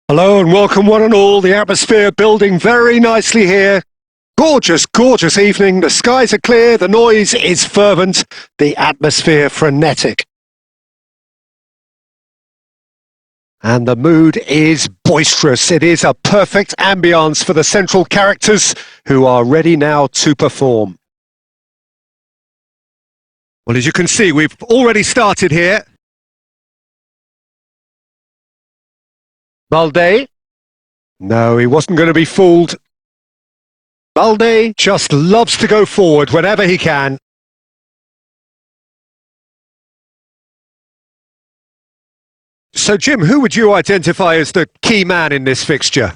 Hello and welcome one and all. The atmosphere building very nicely here. Gorgeous, gorgeous evening. The skies are clear, the noise is fervent, the atmosphere frenetic. And the mood is boisterous. It is a perfect ambience for the central characters who are ready now to perform. Well, as you can see, we've already started here. Balde? No, he wasn't going to be fooled. Balde just loves to go forward whenever he can. So, Jim, who would you identify as the key man in this fixture?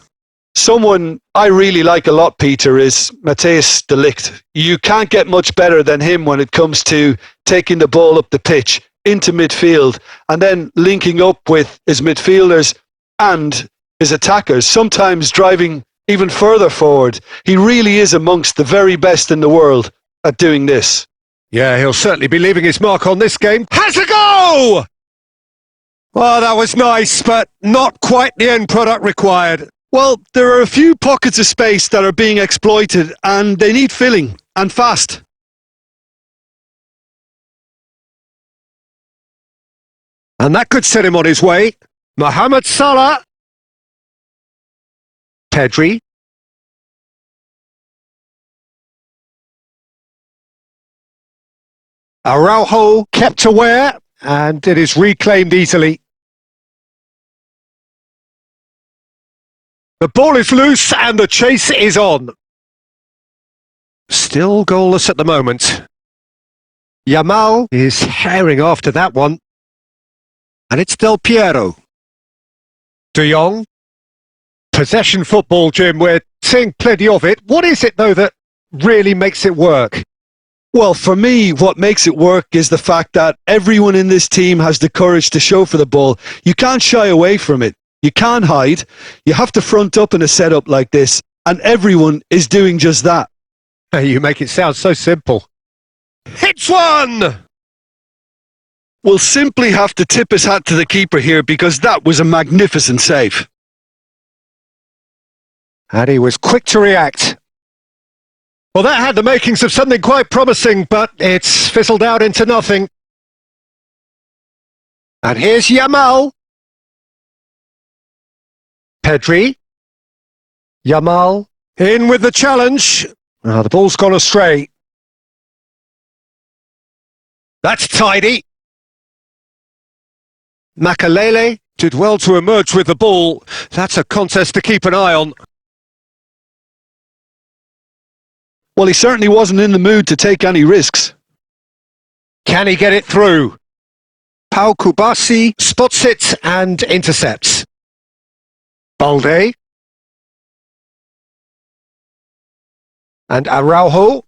Someone I really like a lot, Peter, is Matthijs de Ligt. You can't get much better than him when it comes to taking the ball up the pitch into midfield and then linking up with his midfielders and his attackers, sometimes driving even further forward. He really is amongst the very best in the world at doing this. Yeah, he'll certainly be leaving his mark on this game. Has a go! Well, that was nice, but not quite the end product required. Well, there are a few pockets of space that are being exploited and they need filling, and fast. And that could set him on his way. Mohamed Salah. Pedri. Araujo kept aware, and it is reclaimed easily. The ball is loose and the chase is on. Still goalless at the moment. Yamal is herring after that one. And it's Del Piero. De Jong. Possession football, Jim. We're seeing plenty of it. What is it, though, that really makes it work? Well, for me, what makes it work is the fact that everyone in this team has the courage to show for the ball. You can't shy away from it. You can't hide. You have to front up in a setup like this, and everyone is doing just that. You make it sound so simple. Hits one! We'll simply have to tip his hat to the keeper here because that was a magnificent save. And he was quick to react. Well, that had the makings of something quite promising, but it's fizzled out into nothing. And here's Yamal. Pedri. Yamal. In with the challenge. The ball's gone astray. That's tidy. Makalele did well to emerge with the ball. That's a contest to keep an eye on. Well, he certainly wasn't in the mood to take any risks. Can he get it through? Pau Kubasi spots it and intercepts. Balde. And Araujo.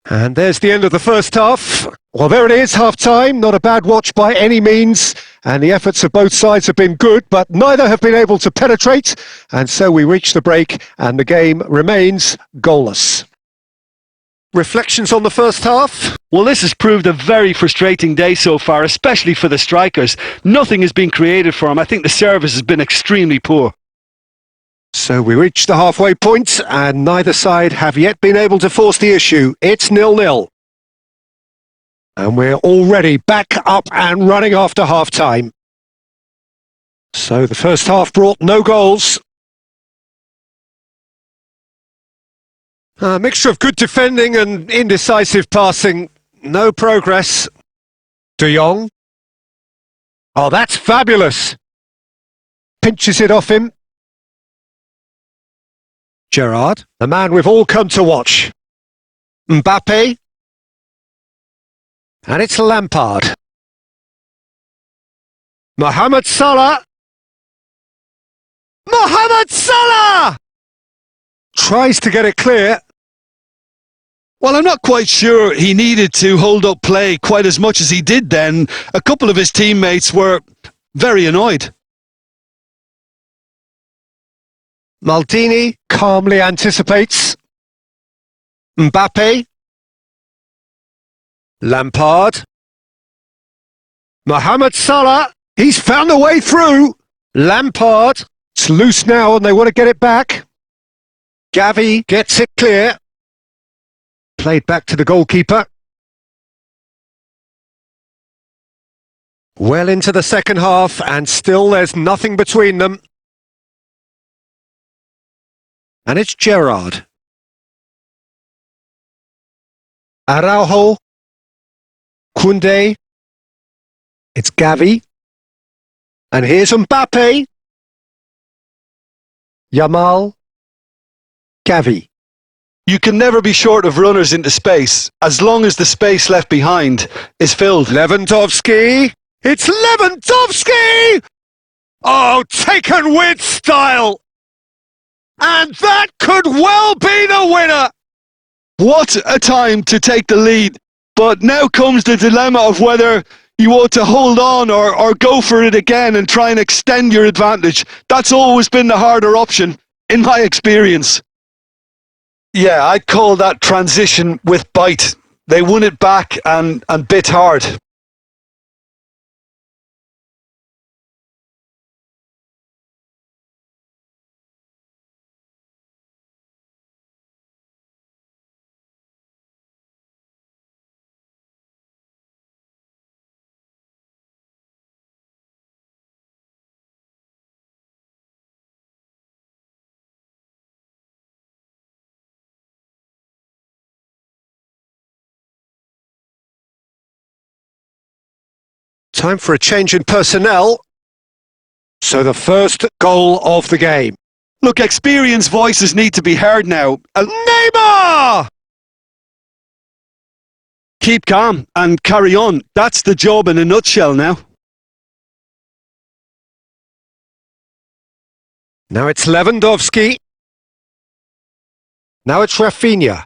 And there's the end of the first half. Well, there it is, half-time. Not a bad watch by any means. And the efforts of both sides have been good, but neither have been able to penetrate. And so we reach the break, and the game remains goalless. Reflections on the first half? Well, this has proved a very frustrating day so far, especially for the strikers. Nothing has been created for them. I think the service has been extremely poor. So we reach the halfway point, and neither side have yet been able to force the issue. It's 0-0. And we're already back up and running after half-time. So the first half brought no goals. A mixture of good defending and indecisive passing. No progress. De Jong. Oh, that's fabulous. Pinches it off him. Gerrard, the man we've all come to watch. Mbappe. And it's Lampard. Mohamed Salah. Mohamed Salah! Tries to get it clear. Well, I'm not quite sure he needed to hold up play quite as much as he did then. A couple of his teammates were very annoyed. Maldini calmly anticipates. Mbappe. Lampard. Mohamed Salah. He's found a way through. Lampard. It's loose now and they want to get it back. Gavi gets it clear. Played back to the goalkeeper. Well into the second half and still there's nothing between them. And it's Gerrard. Araujo. Koundé. It's Gavi. And here's Mbappe. Yamal. Gavi. You can never be short of runners into space, as long as the space left behind is filled. Lewandowski. It's Lewandowski! Oh, taken with style! And that could well be the winner! What a time to take the lead. But now comes the dilemma of whether you want to hold on or go for it again and try and extend your advantage. That's always been the harder option, in my experience. Yeah, I'd call that transition with bite. They won it back and bit hard. Time for a change in personnel. So the first goal of the game. Look, experienced voices need to be heard now. Neymar! Keep calm and carry on. That's the job in a nutshell now. Now it's Lewandowski. Now it's Rafinha.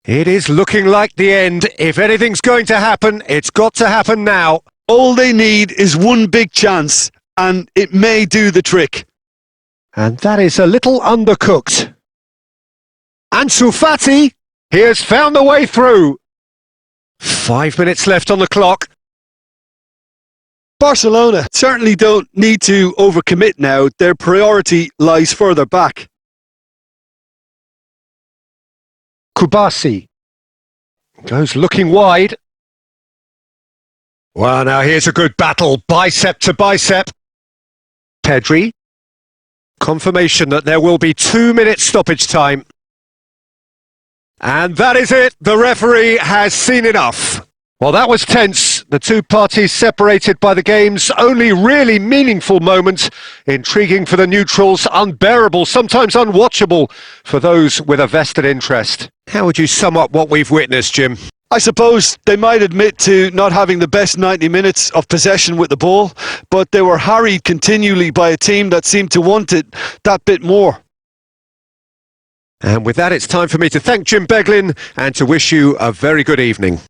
It is looking like the end. If anything's going to happen, it's got to happen now. All they need is one big chance, and it may do the trick. And that is a little undercooked. Ansu Fati, he has found the way through. 5 minutes left on the clock. Barcelona certainly don't need to overcommit now. Their priority lies further back. Kubasi goes looking wide. Well, now here's a good battle, bicep to bicep. Pedri. Confirmation that there will be 2 minutes stoppage time. And that is it. The referee has seen enough. Well, that was tense. The two parties separated by the game's only really meaningful moment. Intriguing for the neutrals, unbearable, sometimes unwatchable for those with a vested interest. How would you sum up what we've witnessed, Jim? I suppose they might admit to not having the best 90 minutes of possession with the ball, but they were harried continually by a team that seemed to want it that bit more. And with that, it's time for me to thank Jim Beglin and to wish you a very good evening.